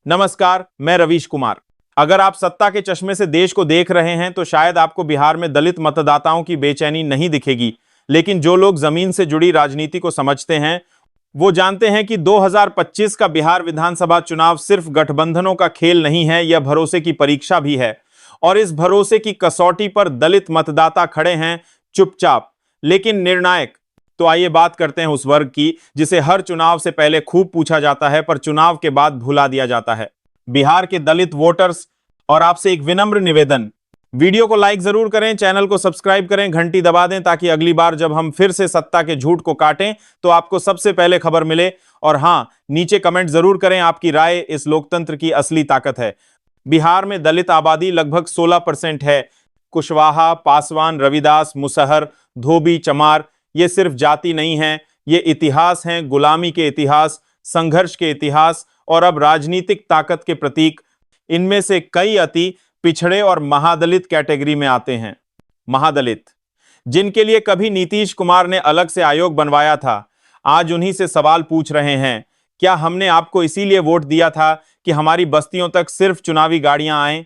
नमस्कार, मैं रवीश कुमार। अगर आप सत्ता के चश्मे से देश को देख रहे हैं तो शायद आपको बिहार में दलित मतदाताओं की बेचैनी नहीं दिखेगी, लेकिन जो लोग जमीन से जुड़ी राजनीति को समझते हैं वो जानते हैं कि 2025 का बिहार विधानसभा चुनाव सिर्फ गठबंधनों का खेल नहीं है, यह भरोसे की परीक्षा भी है। और इस भरोसे की कसौटी पर दलित मतदाता खड़े हैं, चुपचाप लेकिन निर्णायक। तो आइए बात करते हैं उस वर्ग की जिसे हर चुनाव से पहले खूब पूछा जाता है पर चुनाव के बाद भुला दिया जाता है, बिहार के दलित वोटर्स। और आपसे एक विनम्र निवेदन, वीडियो को लाइक जरूर करें, चैनल को सब्सक्राइब करें, घंटी दबा दें ताकि अगली बार जब हम फिर से सत्ता के झूठ को काटें तो आपको सबसे पहले खबर मिले। और हां, नीचे कमेंट जरूर करें, आपकी राय इस लोकतंत्र की असली ताकत है। बिहार में दलित आबादी लगभग 16% है। कुशवाहा, पासवान, रविदास, मुसहर, धोबी, चमार ये सिर्फ जाति नहीं है, ये इतिहास हैं, गुलामी के इतिहास, संघर्ष के इतिहास और अब राजनीतिक ताकत के प्रतीक। इनमें से कई अति पिछड़े और महादलित कैटेगरी में आते हैं। महादलित जिनके लिए कभी नीतीश कुमार ने अलग से आयोग बनवाया था, आज उन्हीं से सवाल पूछ रहे हैं, क्या हमने आपको इसीलिए वोट दिया था कि हमारी बस्तियों तक सिर्फ चुनावी गाड़ियां आएं?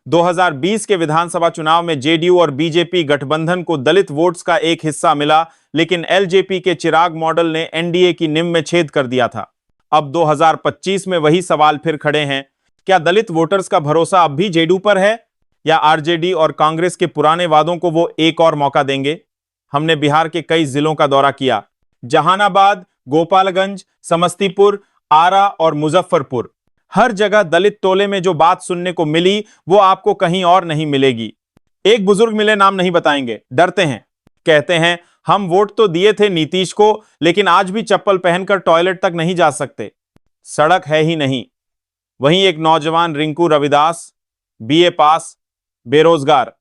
2020 के विधानसभा चुनाव में जेडीयू और बीजेपी गठबंधन को दलित वोट्स का एक हिस्सा मिला, लेकिन एलजेपी के चिराग मॉडल ने एनडीए की नींव में छेद कर दिया था। अब 2025 में वही सवाल फिर खड़े हैं, क्या दलित वोटर्स का भरोसा अब भी जेडीयू पर है या आरजेडी और कांग्रेस के पुराने वादों को वो एक और मौका देंगे? हमने बिहार के कई जिलों का दौरा किया, जहानाबाद, गोपालगंज, समस्तीपुर, आरा और मुजफ्फरपुर। हर जगह दलित टोले में जो बात सुनने को मिली वो आपको कहीं और नहीं मिलेगी। एक बुजुर्ग मिले, नाम नहीं बताएंगे, डरते हैं, कहते हैं हम वोट तो दिए थे नीतीश को, लेकिन आज भी चप्पल पहनकर टॉयलेट तक नहीं जा सकते, सड़क है ही नहीं। वहीं एक नौजवान रिंकू रविदास, बीए पास, बेरोजगार,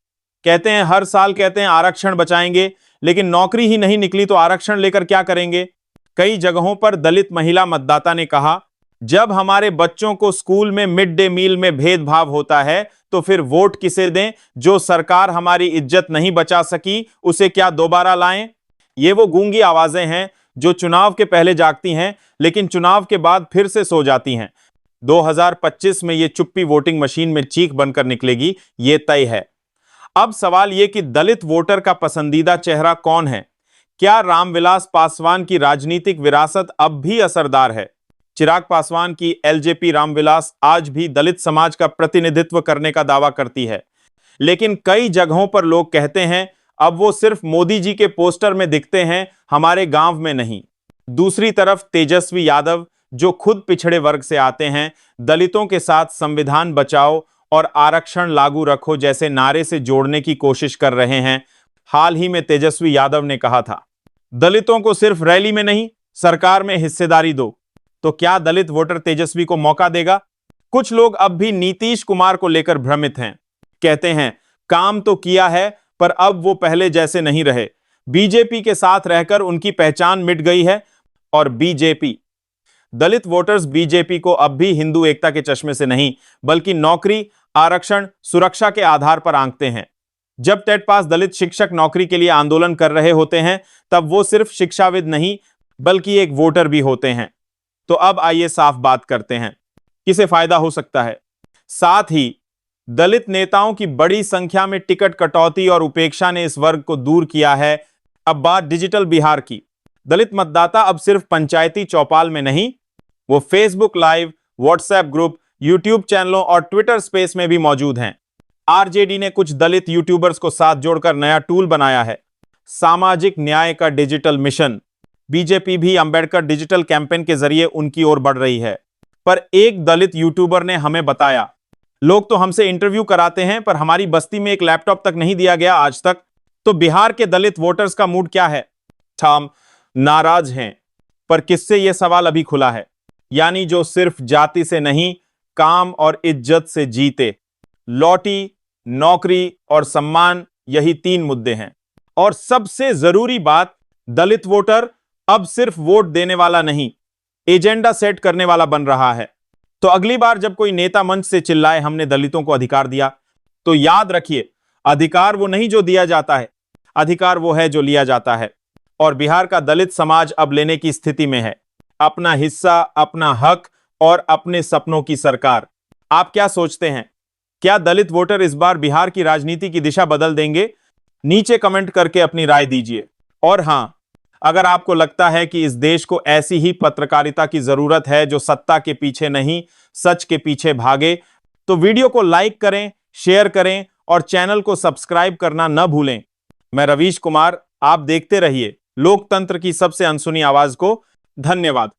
कहते हैं हर साल कहते हैं आरक्षण बचाएंगे, लेकिन नौकरी ही नहीं निकली तो आरक्षण लेकर क्या करेंगे? कई जगहों पर दलित महिला मतदाता ने कहा, जब हमारे बच्चों को स्कूल में मिड डे मील में भेदभाव होता है तो फिर वोट किसे दें? जो सरकार हमारी इज्जत नहीं बचा सकी उसे क्या दोबारा लाएं? ये वो गूंगी आवाजें हैं जो चुनाव के पहले जागती हैं लेकिन चुनाव के बाद फिर से सो जाती हैं। 2025 में ये चुप्पी वोटिंग मशीन में चीख बनकर निकलेगी, ये तय है। अब सवाल ये कि दलित वोटर का पसंदीदा चेहरा कौन है? क्या रामविलास पासवान की राजनीतिक विरासत अब भी असरदार है? चिराग पासवान की एलजेपी रामविलास आज भी दलित समाज का प्रतिनिधित्व करने का दावा करती है, लेकिन कई जगहों पर लोग कहते हैं अब वो सिर्फ मोदी जी के पोस्टर में दिखते हैं, हमारे गांव में नहीं। दूसरी तरफ तेजस्वी यादव, जो खुद पिछड़े वर्ग से आते हैं, दलितों के साथ संविधान बचाओ और आरक्षण लागू रखो जैसे नारे से जोड़ने की कोशिश कर रहे हैं। हाल ही में तेजस्वी यादव ने कहा था, दलितों को सिर्फ रैली में नहीं, सरकार में हिस्सेदारी दो। तो क्या दलित वोटर तेजस्वी को मौका देगा? कुछ लोग अब भी नीतीश कुमार को लेकर भ्रमित हैं, कहते हैं काम तो किया है पर अब वो पहले जैसे नहीं रहे, बीजेपी के साथ रहकर उनकी पहचान मिट गई है। और बीजेपी, दलित वोटर्स बीजेपी को अब भी हिंदू एकता के चश्मे से नहीं बल्कि नौकरी, आरक्षण, सुरक्षा के आधार पर आंकते हैं। जब टेट पास दलित शिक्षक नौकरी के लिए आंदोलन कर रहे होते हैं तब वो सिर्फ शिक्षाविद नहीं बल्कि एक वोटर भी होते हैं। तो अब आइए साफ बात करते हैं, किसे फायदा हो सकता है? साथ ही दलित नेताओं की बड़ी संख्या में टिकट कटौती और उपेक्षा ने इस वर्ग को दूर किया है। अब बात डिजिटल बिहार की। दलित मतदाता अब सिर्फ पंचायती चौपाल में नहीं, वो Facebook live, WhatsApp group, YouTube चैनलों और ट्विटर स्पेस में भी मौजूद हैं। आरजेडी ने कुछ दलित यूट्यूबर्स को साथ जोड़कर नया टूल बनाया है, सामाजिक न्याय का डिजिटल मिशन। बीजेपी भी अंबेडकर डिजिटल कैंपेन के जरिए उनकी ओर बढ़ रही है। पर एक दलित यूट्यूबर ने हमें बताया, लोग तो हमसे इंटरव्यू कराते हैं पर हमारी बस्ती में एक लैपटॉप तक नहीं दिया गया आज तक। तो बिहार के दलित वोटर्स का मूड क्या है? हम नाराज हैं, पर किससे यह सवाल अभी खुला है, यानी जो सिर्फ जाति से नहीं, काम और इज्जत से जीते। लौटी, नौकरी और सम्मान, यही 3 मुद्दे हैं। और सबसे जरूरी बात, दलित वोटर अब सिर्फ वोट देने वाला नहीं, एजेंडा सेट करने वाला बन रहा है। तो अगली बार जब कोई नेता मंच से चिल्लाए हमने दलितों को अधिकार दिया, तो याद रखिए, अधिकार वो नहीं जो दिया जाता है, अधिकार वो है जो लिया जाता है। और बिहार का दलित समाज अब लेने की स्थिति में है, अपना हिस्सा, अपना हक और अपने सपनों की सरकार। आप क्या सोचते हैं? क्या दलित वोटर इस बार बिहार की राजनीति की दिशा बदल देंगे? नीचे कमेंट करके अपनी राय दीजिए। और हां, अगर आपको लगता है कि इस देश को ऐसी ही पत्रकारिता की जरूरत है जो सत्ता के पीछे नहीं, सच के पीछे भागे, तो वीडियो को लाइक करें, शेयर करें और चैनल को सब्सक्राइब करना न भूलें। मैं रवीश कुमार, आप देखते रहिए लोकतंत्र की सबसे अनसुनी आवाज को। धन्यवाद।